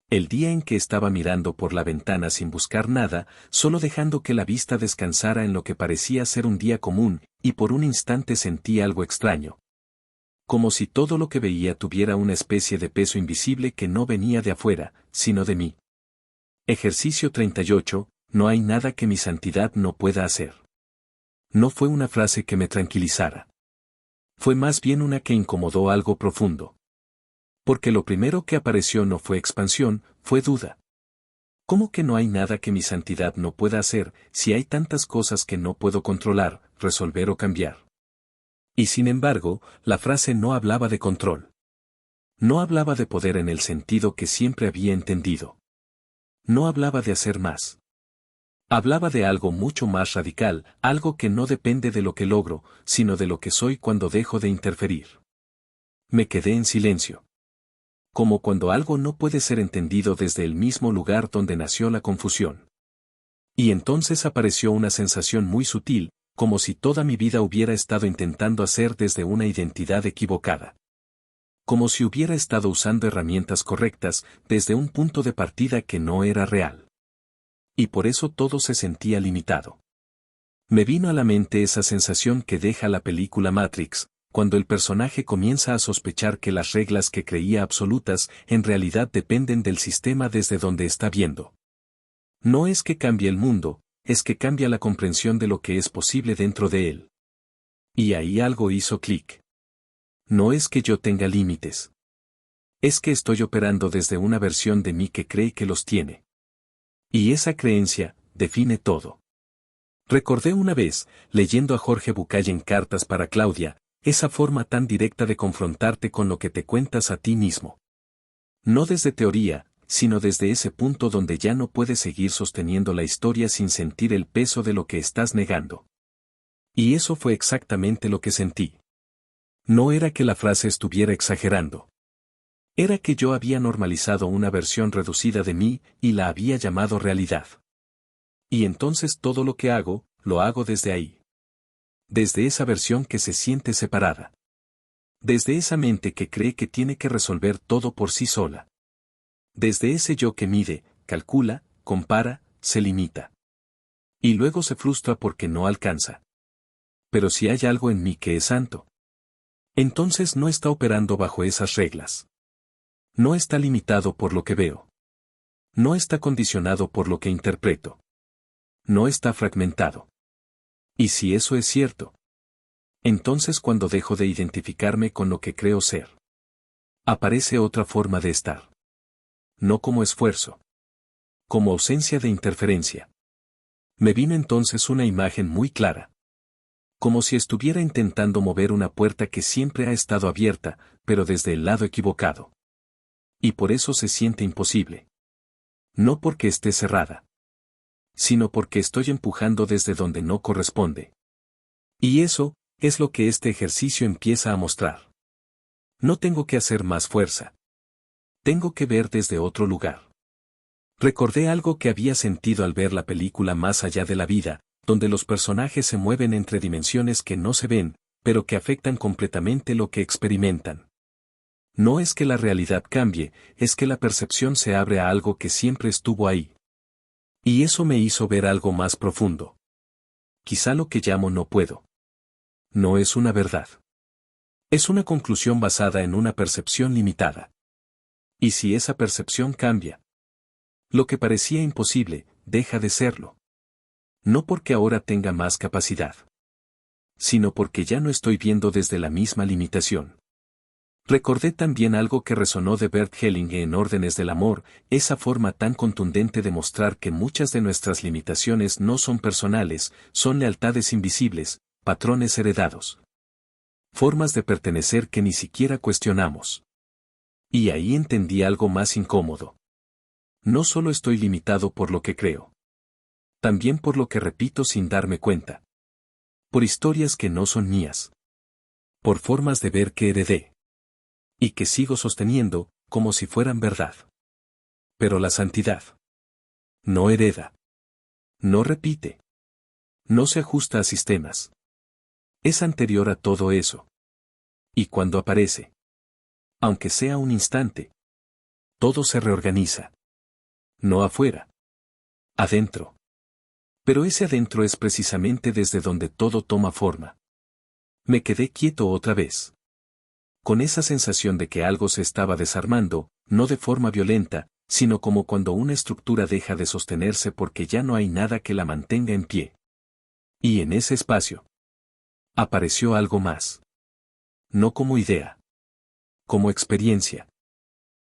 El día en que estaba mirando por la ventana sin buscar nada, solo dejando que la vista descansara en lo que parecía ser un día común, y por un instante sentí algo extraño. Como si todo lo que veía tuviera una especie de peso invisible que no venía de afuera, sino de mí. Ejercicio 38. No hay nada que mi santidad no pueda hacer. No fue una frase que me tranquilizara. Fue más bien una que incomodó algo profundo. Porque lo primero que apareció no fue expansión, fue duda. ¿Cómo que no hay nada que mi santidad no pueda hacer, si hay tantas cosas que no puedo controlar, resolver o cambiar? Y sin embargo, la frase no hablaba de control. No hablaba de poder en el sentido que siempre había entendido. No hablaba de hacer más. Hablaba de algo mucho más radical, algo que no depende de lo que logro, sino de lo que soy cuando dejo de interferir. Me quedé en silencio. Como cuando algo no puede ser entendido desde el mismo lugar donde nació la confusión. Y entonces apareció una sensación muy sutil, como si toda mi vida hubiera estado intentando hacer desde una identidad equivocada. Como si hubiera estado usando herramientas correctas, desde un punto de partida que no era real. Y por eso todo se sentía limitado. Me vino a la mente esa sensación que deja la película Matrix, cuando el personaje comienza a sospechar que las reglas que creía absolutas en realidad dependen del sistema desde donde está viendo. No es que cambie el mundo, es que cambia la comprensión de lo que es posible dentro de él. Y ahí algo hizo clic. No es que yo tenga límites. Es que estoy operando desde una versión de mí que cree que los tiene. Y esa creencia define todo. Recordé una vez, leyendo a Jorge Bucay en Cartas para Claudia, esa forma tan directa de confrontarte con lo que te cuentas a ti mismo. No desde teoría, sino desde ese punto donde ya no puedes seguir sosteniendo la historia sin sentir el peso de lo que estás negando. Y eso fue exactamente lo que sentí. No era que la frase estuviera exagerando. Era que yo había normalizado una versión reducida de mí y la había llamado realidad. Y entonces todo lo que hago, lo hago desde ahí. Desde esa versión que se siente separada. Desde esa mente que cree que tiene que resolver todo por sí sola. Desde ese yo que mide, calcula, compara, se limita. Y luego se frustra porque no alcanza. Pero si hay algo en mí que es santo, entonces no está operando bajo esas reglas. No está limitado por lo que veo. No está condicionado por lo que interpreto. No está fragmentado. Y si eso es cierto, entonces cuando dejo de identificarme con lo que creo ser, aparece otra forma de estar. No como esfuerzo. Como ausencia de interferencia. Me vino entonces una imagen muy clara. Como si estuviera intentando mover una puerta que siempre ha estado abierta, pero desde el lado equivocado. Y por eso se siente imposible. No porque esté cerrada, sino porque estoy empujando desde donde no corresponde. Y eso es lo que este ejercicio empieza a mostrar. No tengo que hacer más fuerza. Tengo que ver desde otro lugar. Recordé algo que había sentido al ver la película Más allá de la vida, donde los personajes se mueven entre dimensiones que no se ven, pero que afectan completamente lo que experimentan. No es que la realidad cambie, es que la percepción se abre a algo que siempre estuvo ahí. Y eso me hizo ver algo más profundo. Quizá lo que llamo no puedo. No es una verdad. Es una conclusión basada en una percepción limitada. ¿Y si esa percepción cambia? Lo que parecía imposible, deja de serlo. No porque ahora tenga más capacidad, sino porque ya no estoy viendo desde la misma limitación. Recordé también algo que resonó de Bert Hellinger en Órdenes del Amor, esa forma tan contundente de mostrar que muchas de nuestras limitaciones no son personales, son lealtades invisibles, patrones heredados. Formas de pertenecer que ni siquiera cuestionamos. Y ahí entendí algo más incómodo. No solo estoy limitado por lo que creo. También por lo que repito sin darme cuenta. Por historias que no son mías. Por formas de ver que heredé. Y que sigo sosteniendo, como si fueran verdad. Pero la santidad no hereda. No repite. No se ajusta a sistemas. Es anterior a todo eso. Y cuando aparece, aunque sea un instante, todo se reorganiza. No afuera. Adentro. Pero ese adentro es precisamente desde donde todo toma forma. Me quedé quieto otra vez. Con esa sensación de que algo se estaba desarmando, no de forma violenta, sino como cuando una estructura deja de sostenerse porque ya no hay nada que la mantenga en pie. Y en ese espacio apareció algo más. No como idea. Como experiencia.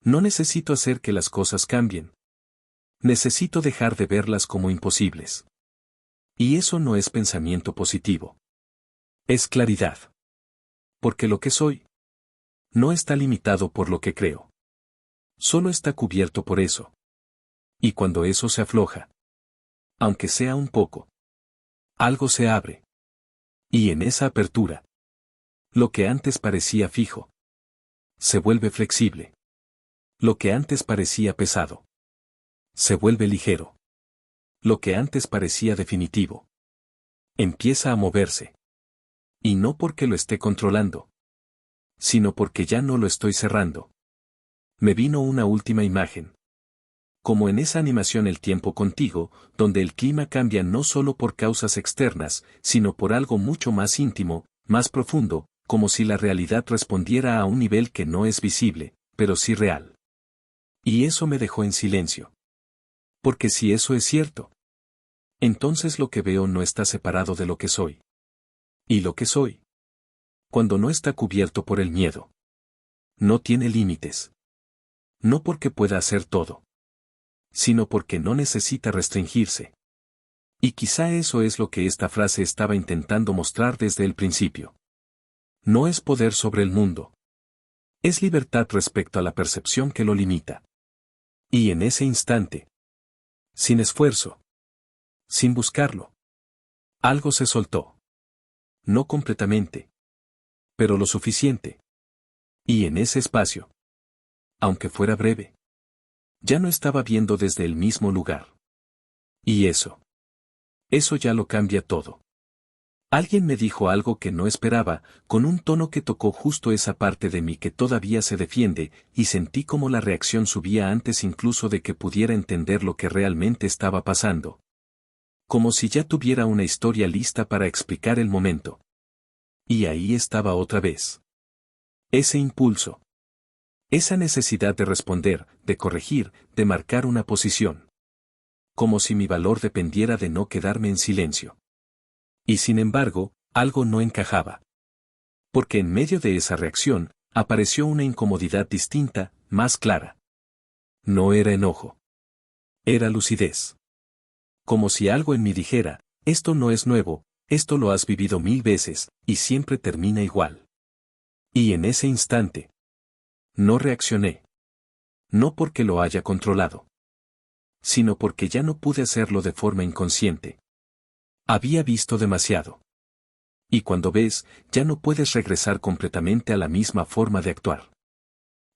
No necesito hacer que las cosas cambien. Necesito dejar de verlas como imposibles. Y eso no es pensamiento positivo. Es claridad. Porque lo que soy no está limitado por lo que creo. Solo está cubierto por eso. Y cuando eso se afloja, aunque sea un poco, algo se abre. Y en esa apertura, lo que antes parecía fijo, se vuelve flexible. Lo que antes parecía pesado, se vuelve ligero. Lo que antes parecía definitivo, empieza a moverse. Y no porque lo esté controlando, sino porque ya no lo estoy cerrando. Me vino una última imagen. Como en esa animación El tiempo contigo, donde el clima cambia no solo por causas externas, sino por algo mucho más íntimo, más profundo, como si la realidad respondiera a un nivel que no es visible, pero sí real. Y eso me dejó en silencio. Porque si eso es cierto, entonces lo que veo no está separado de lo que soy. ¿Y lo que soy? Cuando no está cubierto por el miedo. No tiene límites. No porque pueda hacer todo, sino porque no necesita restringirse. Y quizá eso es lo que esta frase estaba intentando mostrar desde el principio. No es poder sobre el mundo. Es libertad respecto a la percepción que lo limita. Y en ese instante, sin esfuerzo, sin buscarlo, algo se soltó. No completamente, pero lo suficiente. Y en ese espacio, aunque fuera breve, ya no estaba viendo desde el mismo lugar. Y eso ya lo cambia todo. Alguien me dijo algo que no esperaba, con un tono que tocó justo esa parte de mí que todavía se defiende, y sentí como la reacción subía antes incluso de que pudiera entender lo que realmente estaba pasando. Como si ya tuviera una historia lista para explicar el momento. Y ahí estaba otra vez. Ese impulso. Esa necesidad de responder, de corregir, de marcar una posición. Como si mi valor dependiera de no quedarme en silencio. Y sin embargo, algo no encajaba. Porque en medio de esa reacción, apareció una incomodidad distinta, más clara. No era enojo. Era lucidez. Como si algo en mí dijera, esto no es nuevo, esto lo has vivido 1000 veces, y siempre termina igual. Y en ese instante, no reaccioné. No porque lo haya controlado, sino porque ya no pude hacerlo de forma inconsciente. Había visto demasiado. Y cuando ves, ya no puedes regresar completamente a la misma forma de actuar.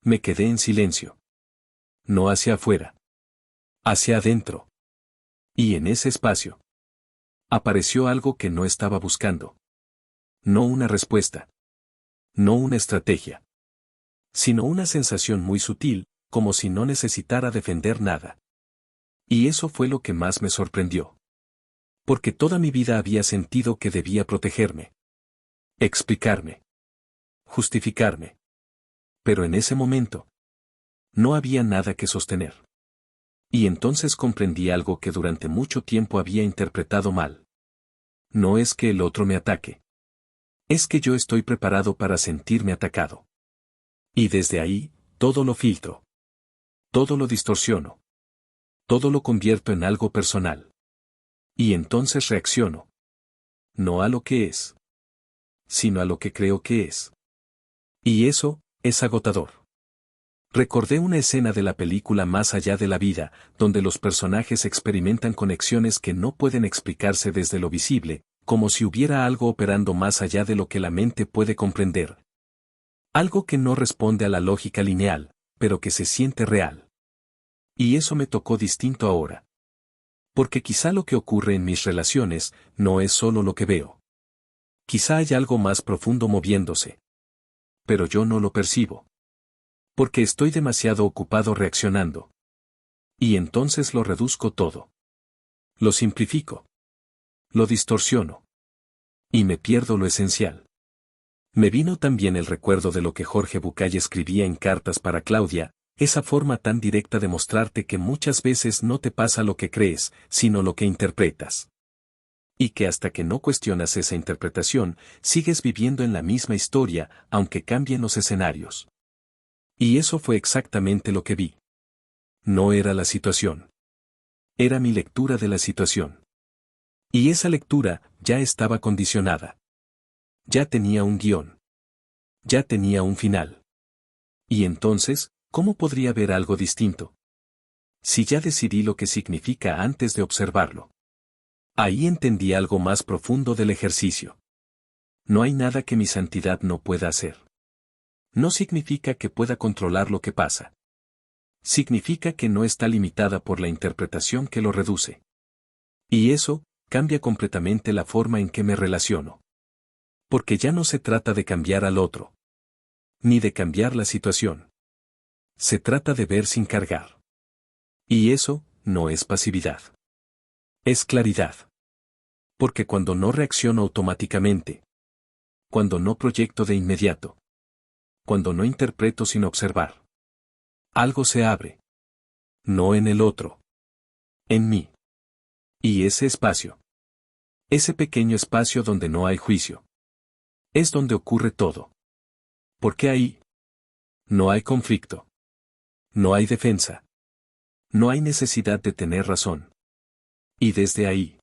Me quedé en silencio. No hacia afuera. Hacia adentro. Y en ese espacio, apareció algo que no estaba buscando. No una respuesta. No una estrategia. Sino una sensación muy sutil, como si no necesitara defender nada. Y eso fue lo que más me sorprendió. Porque toda mi vida había sentido que debía protegerme. Explicarme. Justificarme. Pero en ese momento, no había nada que sostener. Y entonces comprendí algo que durante mucho tiempo había interpretado mal. No es que el otro me ataque. Es que yo estoy preparado para sentirme atacado. Y desde ahí, todo lo filtro. Todo lo distorsiono. Todo lo convierto en algo personal. Y entonces reacciono. No a lo que es, sino a lo que creo que es. Y eso, es agotador. Recordé una escena de la película Más allá de la vida, donde los personajes experimentan conexiones que no pueden explicarse desde lo visible, como si hubiera algo operando más allá de lo que la mente puede comprender. Algo que no responde a la lógica lineal, pero que se siente real. Y eso me tocó distinto ahora. Porque quizá lo que ocurre en mis relaciones, no es solo lo que veo. Quizá hay algo más profundo moviéndose. Pero yo no lo percibo. Porque estoy demasiado ocupado reaccionando. Y entonces lo reduzco todo. Lo simplifico. Lo distorsiono. Y me pierdo lo esencial. Me vino también el recuerdo de lo que Jorge Bucay escribía en Cartas para Claudia, esa forma tan directa de mostrarte que muchas veces no te pasa lo que crees, sino lo que interpretas. Y que hasta que no cuestionas esa interpretación, sigues viviendo en la misma historia, aunque cambien los escenarios. Y eso fue exactamente lo que vi. No era la situación. Era mi lectura de la situación. Y esa lectura ya estaba condicionada. Ya tenía un guión. Ya tenía un final. Y entonces, ¿cómo podría ver algo distinto? Si ya decidí lo que significa antes de observarlo. Ahí entendí algo más profundo del ejercicio. No hay nada que mi santidad no pueda hacer. No significa que pueda controlar lo que pasa. Significa que no está limitada por la interpretación que lo reduce. Y eso cambia completamente la forma en que me relaciono. Porque ya no se trata de cambiar al otro. Ni de cambiar la situación. Se trata de ver sin cargar. Y eso no es pasividad. Es claridad. Porque cuando no reacciono automáticamente. Cuando no proyecto de inmediato. Cuando no interpreto sin observar. Algo se abre. No en el otro. En mí. Y ese espacio. Ese pequeño espacio donde no hay juicio. Es donde ocurre todo. Porque ahí no hay conflicto. No hay defensa. No hay necesidad de tener razón. Y desde ahí.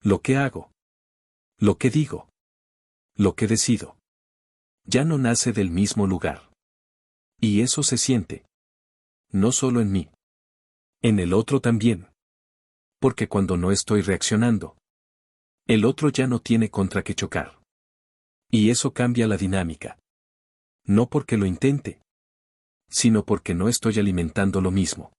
Lo que hago. Lo que digo. Lo que decido. Ya no nace del mismo lugar. Y eso se siente. No solo en mí. En el otro también. Porque cuando no estoy reaccionando, el otro ya no tiene contra qué chocar. Y eso cambia la dinámica. No porque lo intente, sino porque no estoy alimentando lo mismo.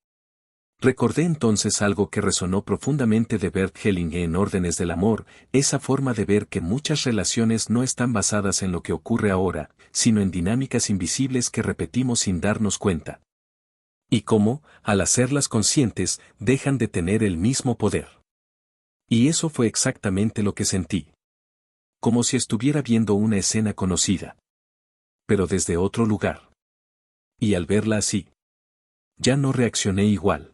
Recordé entonces algo que resonó profundamente de Bert Hellinger en Órdenes del Amor, esa forma de ver que muchas relaciones no están basadas en lo que ocurre ahora, sino en dinámicas invisibles que repetimos sin darnos cuenta. Y cómo, al hacerlas conscientes, dejan de tener el mismo poder. Y eso fue exactamente lo que sentí. Como si estuviera viendo una escena conocida. Pero desde otro lugar. Y al verla así, ya no reaccioné igual.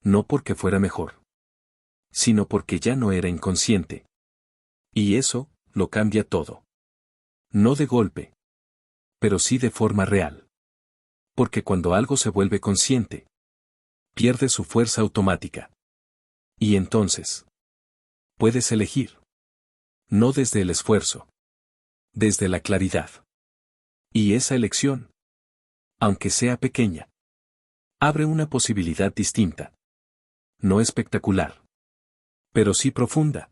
No porque fuera mejor. Sino porque ya no era inconsciente. Y eso, lo cambia todo. No de golpe. Pero sí de forma real. Porque cuando algo se vuelve consciente, pierde su fuerza automática. Y entonces, puedes elegir. No desde el esfuerzo. Desde la claridad. Y esa elección, aunque sea pequeña, abre una posibilidad distinta. No espectacular. Pero sí profunda.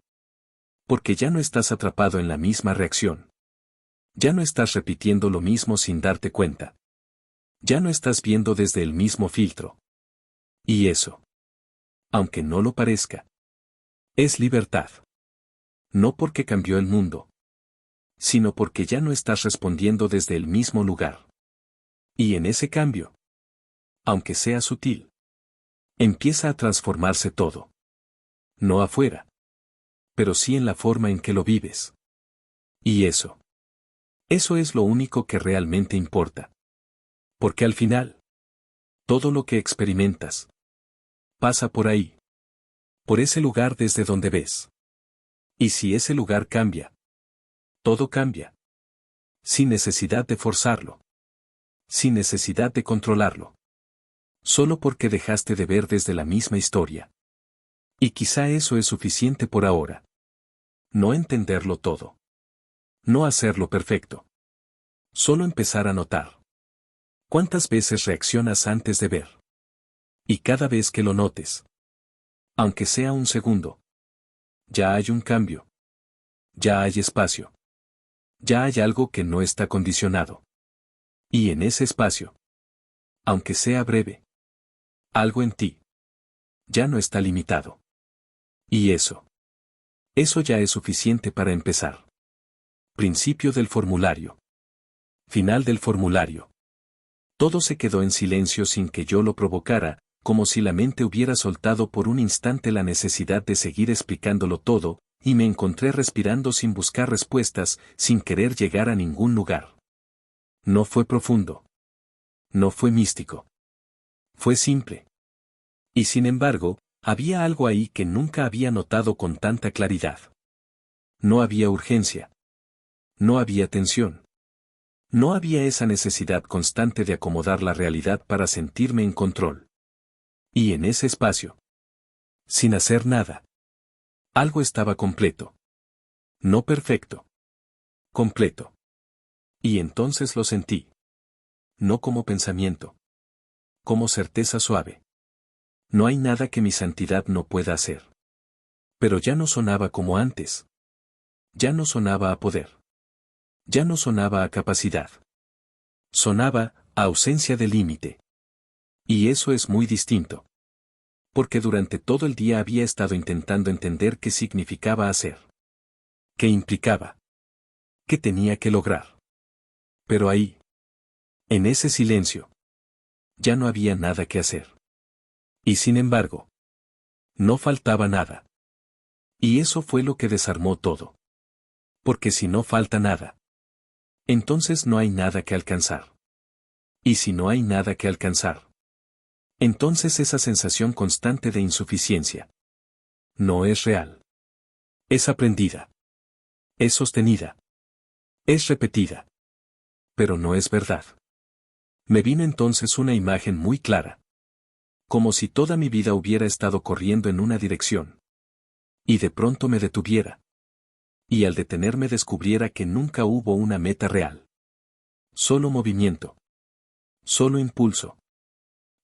Porque ya no estás atrapado en la misma reacción. Ya no estás repitiendo lo mismo sin darte cuenta. Ya no estás viendo desde el mismo filtro. Y eso, aunque no lo parezca, es libertad. No porque cambió el mundo, sino porque ya no estás respondiendo desde el mismo lugar. Y en ese cambio, aunque sea sutil, empieza a transformarse todo. No afuera, pero sí en la forma en que lo vives. Y eso es lo único que realmente importa. Porque al final, todo lo que experimentas pasa por ahí. Por ese lugar desde donde ves. Y si ese lugar cambia, todo cambia. Sin necesidad de forzarlo. Sin necesidad de controlarlo. Solo porque dejaste de ver desde la misma historia. Y quizá eso es suficiente por ahora. No entenderlo todo. No hacerlo perfecto. Solo empezar a notar. ¿Cuántas veces reaccionas antes de ver? Y cada vez que lo notes, aunque sea un segundo, ya hay un cambio. Ya hay espacio. Ya hay algo que no está condicionado. Y en ese espacio, aunque sea breve, algo en ti ya no está limitado. Y eso ya es suficiente para empezar. Principio del formulario. Final del formulario. Todo se quedó en silencio sin que yo lo provocara, como si la mente hubiera soltado por un instante la necesidad de seguir explicándolo todo, y me encontré respirando sin buscar respuestas, sin querer llegar a ningún lugar. No fue profundo. No fue místico. Fue simple. Y sin embargo, había algo ahí que nunca había notado con tanta claridad. No había urgencia. No había tensión. No había esa necesidad constante de acomodar la realidad para sentirme en control. Y en ese espacio, sin hacer nada, algo estaba completo. No perfecto. Completo. Y entonces lo sentí. No como pensamiento. Como certeza suave. No hay nada que mi santidad no pueda hacer. Pero ya no sonaba como antes. Ya no sonaba a poder. Ya no sonaba a capacidad. Sonaba a ausencia de límite. Y eso es muy distinto. Porque durante todo el día había estado intentando entender qué significaba hacer. ¿Qué implicaba? ¿Qué tenía que lograr? Pero ahí, en ese silencio, ya no había nada que hacer. Y sin embargo, no faltaba nada. Y eso fue lo que desarmó todo. Porque si no falta nada, entonces no hay nada que alcanzar. Y si no hay nada que alcanzar, entonces esa sensación constante de insuficiencia no es real. Es aprendida. Es sostenida. Es repetida. Pero no es verdad. Me vino entonces una imagen muy clara. Como si toda mi vida hubiera estado corriendo en una dirección. Y de pronto me detuviera. Y al detenerme descubriera que nunca hubo una meta real. Solo movimiento. Solo impulso.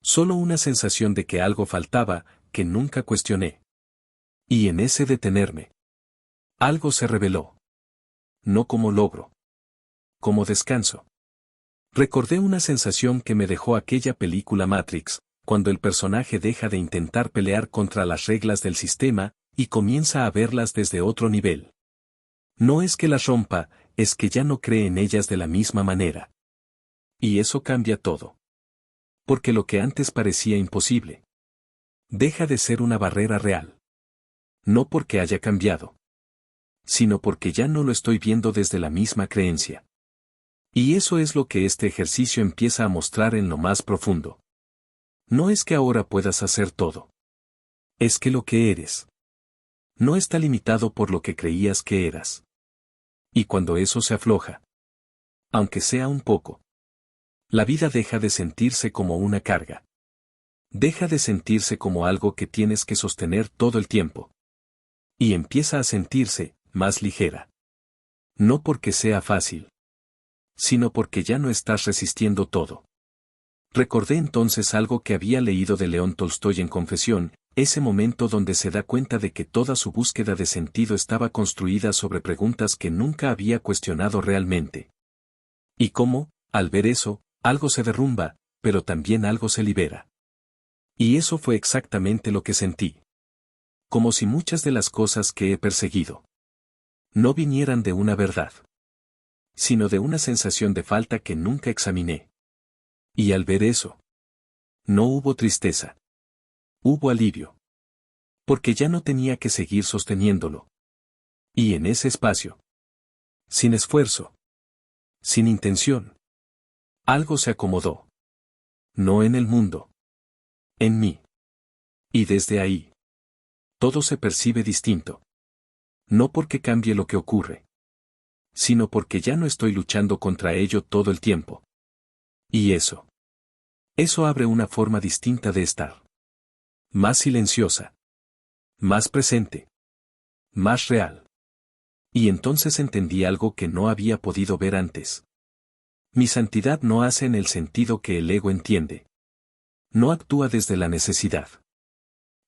Solo una sensación de que algo faltaba, que nunca cuestioné. Y en ese detenerme, algo se reveló. No como logro. Como descanso. Recordé una sensación que me dejó aquella película Matrix, cuando el personaje deja de intentar pelear contra las reglas del sistema, y comienza a verlas desde otro nivel. No es que las rompa, es que ya no cree en ellas de la misma manera. Y eso cambia todo. Porque lo que antes parecía imposible, deja de ser una barrera real. No porque haya cambiado, sino porque ya no lo estoy viendo desde la misma creencia. Y eso es lo que este ejercicio empieza a mostrar en lo más profundo. No es que ahora puedas hacer todo. Es que lo que eres no está limitado por lo que creías que eras. Y cuando eso se afloja, aunque sea un poco, la vida deja de sentirse como una carga. Deja de sentirse como algo que tienes que sostener todo el tiempo. Y empieza a sentirse más ligera. No porque sea fácil, sino porque ya no estás resistiendo todo. Recordé entonces algo que había leído de León Tolstoy en Confesión, ese momento donde se da cuenta de que toda su búsqueda de sentido estaba construida sobre preguntas que nunca había cuestionado realmente. Y cómo, al ver eso, algo se derrumba, pero también algo se libera. Y eso fue exactamente lo que sentí. Como si muchas de las cosas que he perseguido no vinieran de una verdad, sino de una sensación de falta que nunca examiné. Y al ver eso, no hubo tristeza. Hubo alivio. Porque ya no tenía que seguir sosteniéndolo. Y en ese espacio, sin esfuerzo, sin intención, algo se acomodó. No en el mundo. En mí. Y desde ahí, todo se percibe distinto. No porque cambie lo que ocurre, sino porque ya no estoy luchando contra ello todo el tiempo. Y eso abre una forma distinta de estar. Más silenciosa. Más presente. Más real. Y entonces entendí algo que no había podido ver antes. Mi santidad no hace en el sentido que el ego entiende. No actúa desde la necesidad.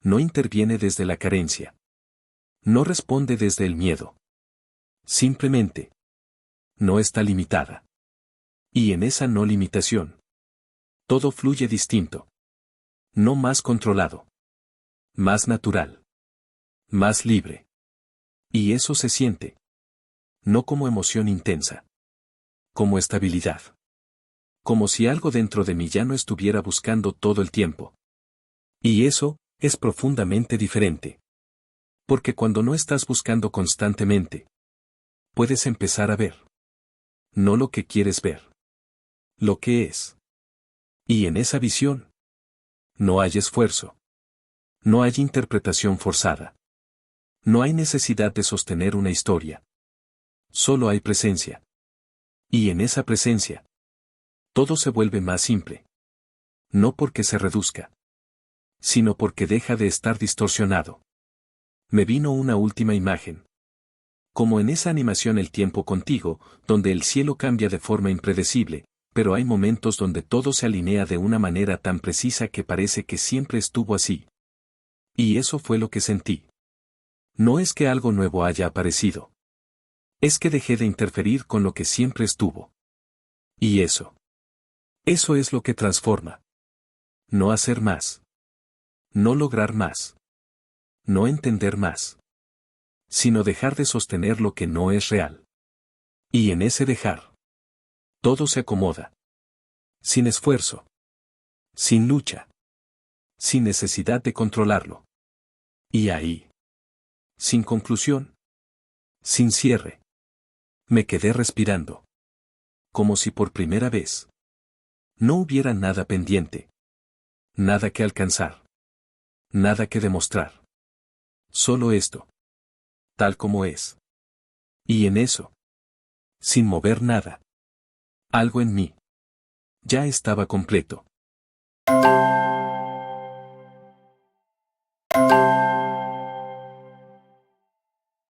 No interviene desde la carencia. No responde desde el miedo. Simplemente, no está limitada. Y en esa no limitación, todo fluye distinto. No más controlado. Más natural. Más libre. Y eso se siente. No como emoción intensa. Como estabilidad. Como si algo dentro de mí ya no estuviera buscando todo el tiempo. Y eso es profundamente diferente. Porque cuando no estás buscando constantemente, puedes empezar a ver. No lo que quieres ver. Lo que es. Y en esa visión, no hay esfuerzo. No hay interpretación forzada. No hay necesidad de sostener una historia. Solo hay presencia. Y en esa presencia, todo se vuelve más simple. No porque se reduzca, sino porque deja de estar distorsionado. Me vino una última imagen. Como en esa animación El tiempo contigo, donde el cielo cambia de forma impredecible, pero hay momentos donde todo se alinea de una manera tan precisa que parece que siempre estuvo así. Y eso fue lo que sentí. No es que algo nuevo haya aparecido. Es que dejé de interferir con lo que siempre estuvo. Y eso. Eso es lo que transforma. No hacer más. No lograr más. No entender más. Sino dejar de sostener lo que no es real. Y en ese dejar, todo se acomoda. Sin esfuerzo. Sin lucha. Sin necesidad de controlarlo. Y ahí. Sin conclusión. Sin cierre. Me quedé respirando. Como si por primera vez no hubiera nada pendiente. Nada que alcanzar. Nada que demostrar. Solo esto. Tal como es. Y en eso. Sin mover nada. Algo en mí. Ya estaba completo.